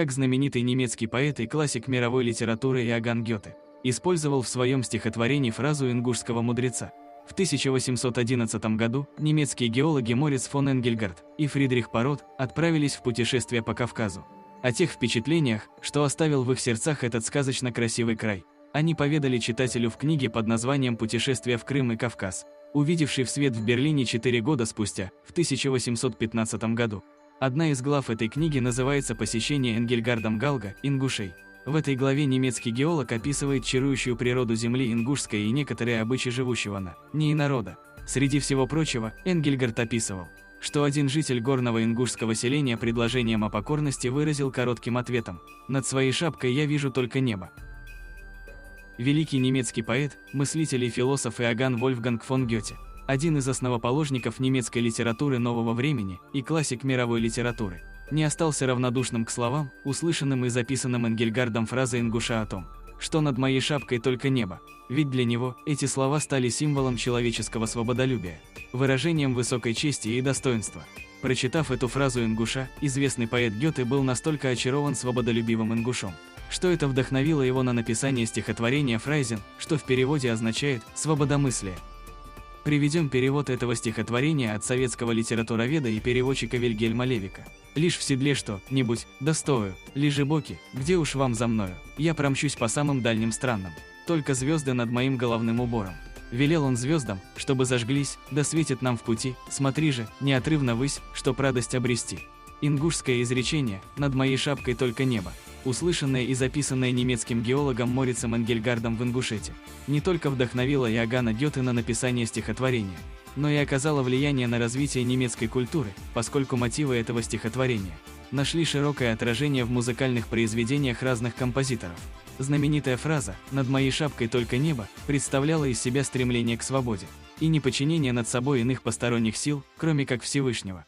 как знаменитый немецкий поэт и классик мировой литературы Иоганн Гёте использовал в своем стихотворении фразу ингушского мудреца. В 1811 году немецкие геологи Мориц фон Энгельгард и Фридрих Парот отправились в путешествие по Кавказу. О тех впечатлениях, что оставил в их сердцах этот сказочно красивый край, они поведали читателю в книге под названием «Путешествие в Крым и Кавказ», увидевший в свет в Берлине 4 года спустя, в 1815 году. Одна из глав этой книги называется «Посещение Энгельгардом Галга, ингушей». В этой главе немецкий геолог описывает чарующую природу земли ингушской и некоторые обычаи живущего на ней народа. Среди всего прочего, Энгельгард описывал, что один житель горного ингушского селения предложением о покорности выразил коротким ответом: «Над своей шапкой я вижу только небо». Великий немецкий поэт, мыслитель и философ Иоганн Вольфганг фон Гёте, один из основоположников немецкой литературы нового времени и классик мировой литературы, не остался равнодушным к словам, услышанным и записанным Энгельгардом фразы ингуша о том, что над моей шапкой только небо, ведь для него эти слова стали символом человеческого свободолюбия, выражением высокой чести и достоинства. Прочитав эту фразу ингуша, известный поэт Гёте был настолько очарован свободолюбивым ингушом, что это вдохновило его на написание стихотворения «Фрайзен», что в переводе означает «свободомыслие». Приведем перевод этого стихотворения от советского литературоведа и переводчика Вильгельма Левика. «Лишь в седле что-нибудь достою, лежи боки, где уж вам за мною, я промчусь по самым дальним странам, только звезды над моим головным убором». Велел он звездам, чтобы зажглись, да светит нам в пути, смотри же, неотрывно ввысь, чтоб радость обрести. Ингушское изречение «над моей шапкой только небо», услышанное и записанное немецким геологом Морицем Энгельгардом в Ингушете, не только вдохновило Иоганна Гёте на написание стихотворения, но и оказало влияние на развитие немецкой культуры, поскольку мотивы этого стихотворения нашли широкое отражение в музыкальных произведениях разных композиторов. Знаменитая фраза «над моей шапкой только небо» представляла из себя стремление к свободе и неподчинение над собой иных посторонних сил, кроме как Всевышнего.